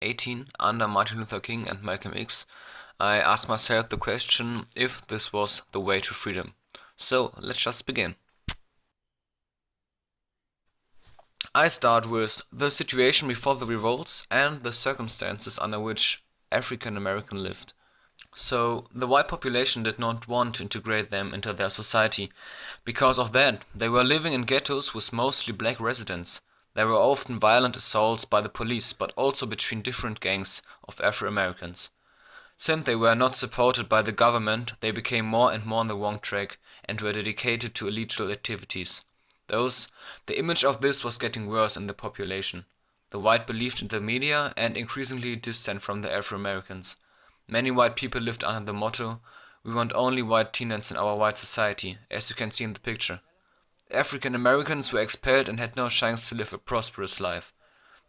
1918, under Martin Luther King and Malcolm X, I asked myself the question if this was the way to freedom. So let's just begin. I start with the situation before the revolts and the circumstances under which African Americans lived. So the white population did not want to integrate them into their society. Because of that, they were living in ghettos with mostly black residents. There were often violent assaults by the police, but also between different gangs of Afro-Americans. Since they were not supported by the government, they became more and more on the wrong track and were dedicated to illegal activities. The image of this was getting worse in the population. The white believed in the media and increasingly distant from the Afro-Americans. Many white people lived under the motto, "We want only white tenants in our white society," as you can see in the picture. African Americans were expelled and had no chance to live a prosperous life.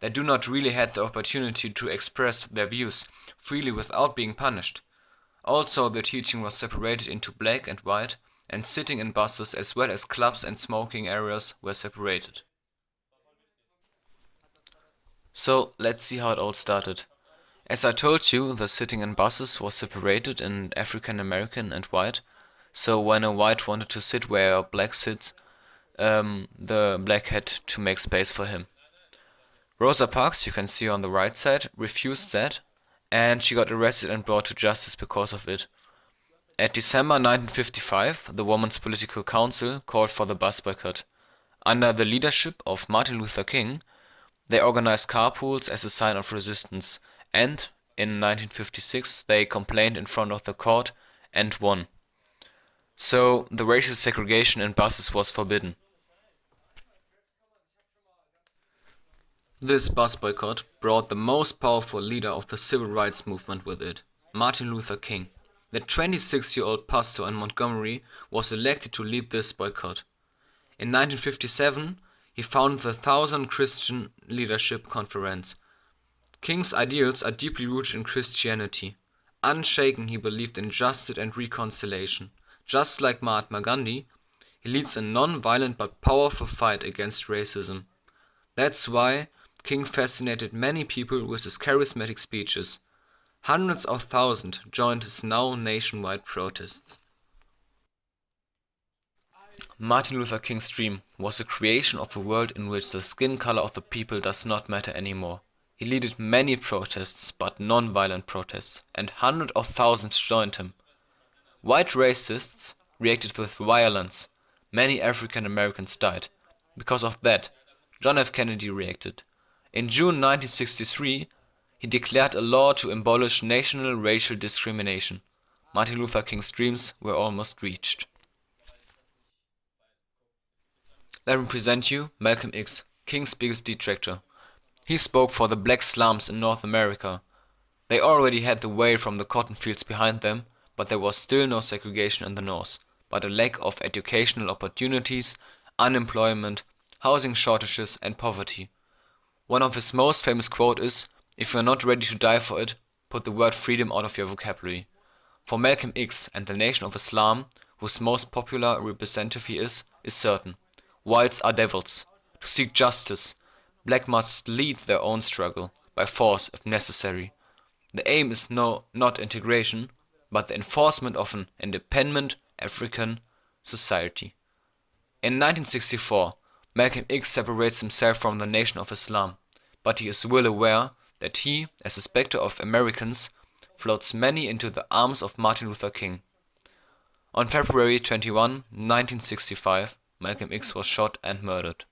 They do not really had the opportunity to express their views freely without being punished. Also, the teaching was separated into black and white, and sitting in buses as well as clubs and smoking areas were separated. So let's see how it all started. As I told you, the sitting in buses was separated in African American and white, so when a white wanted to sit where a black sits, the black had to make space for him. Rosa Parks, you can see on the right side, refused that, and she got arrested and brought to justice because of it. At December 1955, the Women's Political Council called for the bus boycott. Under the leadership of Martin Luther King, they organized carpools as a sign of resistance, and in 1956 they complained in front of the court and won. So the racial segregation in buses was forbidden. This bus boycott brought the most powerful leader of the civil rights movement with it, Martin Luther King. The 26-year-old pastor in Montgomery was elected to lead this boycott. In 1957, he founded the Thousand Christian Leadership Conference. King's ideals are deeply rooted in Christianity. Unshaken, he believed in justice and reconciliation. Just like Mahatma Gandhi, he leads a non-violent but powerful fight against racism. That's why King fascinated many people with his charismatic speeches. Hundreds of thousands joined his now nationwide protests. Martin Luther King's dream was the creation of a world in which the skin color of the people does not matter anymore. He led many protests, but non-violent protests, and hundreds of thousands joined him. White racists reacted with violence. Many African Americans died. Because of that, John F. Kennedy reacted. In June 1963, he declared a law to abolish national racial discrimination. Martin Luther King's dreams were almost reached. Let me present you Malcolm X, King's biggest detractor. He spoke for the black slums in North America. They already had the way from the cotton fields behind them, but there was still no segregation in the North, but a lack of educational opportunities, unemployment, housing shortages and poverty. One of his most famous quotes is, "If you're not ready to die for it, put the word freedom out of your vocabulary." For Malcolm X and the Nation of Islam, whose most popular representative he is certain. Whites are devils. To seek justice, black must lead their own struggle, by force if necessary. The aim is not integration, but the enforcement of an independent African society. In 1964, Malcolm X separates himself from the Nation of Islam, but he is well aware that he, as a specter of Americans, floats many into the arms of Martin Luther King. On February 21, 1965, Malcolm X was shot and murdered.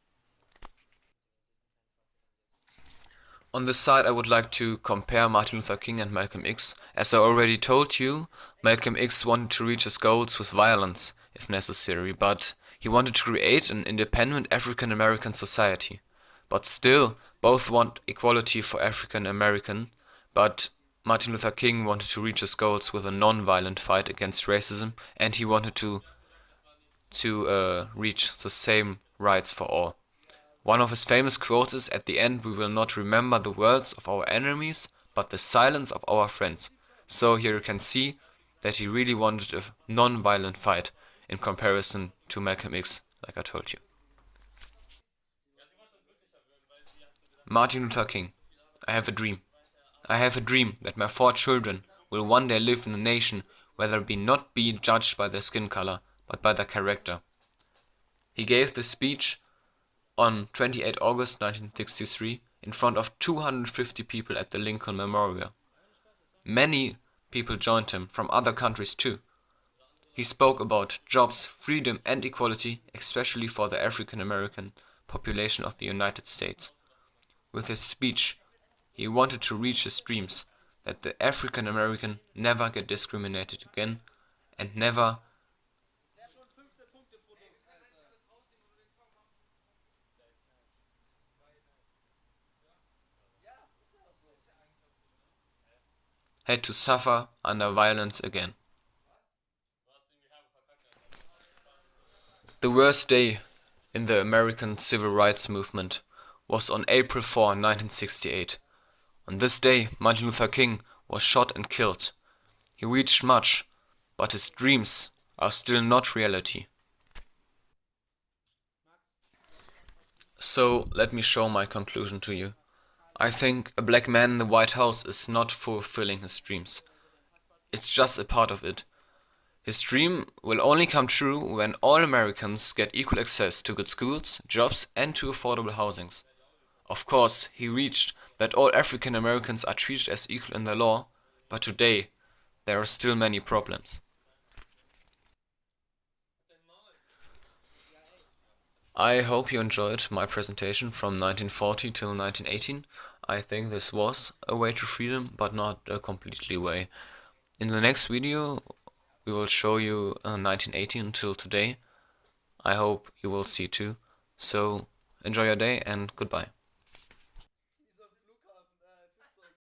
On this side I would like to compare Martin Luther King and Malcolm X. As I already told you, Malcolm X wanted to reach his goals with violence, if necessary, but he wanted to create an independent African American society. But still, both want equality for African American, but Martin Luther King wanted to reach his goals with a non-violent fight against racism, and he wanted to reach the same rights for all. One of his famous quotes is, "At the end we will not remember the words of our enemies, but the silence of our friends." So here you can see that he really wanted a non-violent fight in comparison to Malcolm X, like I told you. Martin Luther King. I have a dream. I have a dream that my 4 children will one day live in a nation where they will not be judged by their skin color, but by their character. He gave this speech on 28 August 1963 in front of 250 people at the Lincoln Memorial. Many people joined him from other countries too. He spoke about jobs, freedom and equality, especially for the African American population of the United States. With his speech, he wanted to reach his dreams, that the African American never get discriminated again and never had to suffer under violence again. The worst day in the American civil rights movement was on April 4, 1968. On this day, Martin Luther King was shot and killed. He reached much, but his dreams are still not reality. So let me show my conclusion to you. I think a black man in the White House is not fulfilling his dreams. It's just a part of it. His dream will only come true when all Americans get equal access to good schools, jobs and to affordable housings. Of course, he reached that all African Americans are treated as equal in the law, but today there are still many problems. I hope you enjoyed my presentation from 1940 till 1918. I think this was a way to freedom, but not a completely way. In the next video we will show you 1918 until today. I hope you will see too. So enjoy your day and goodbye.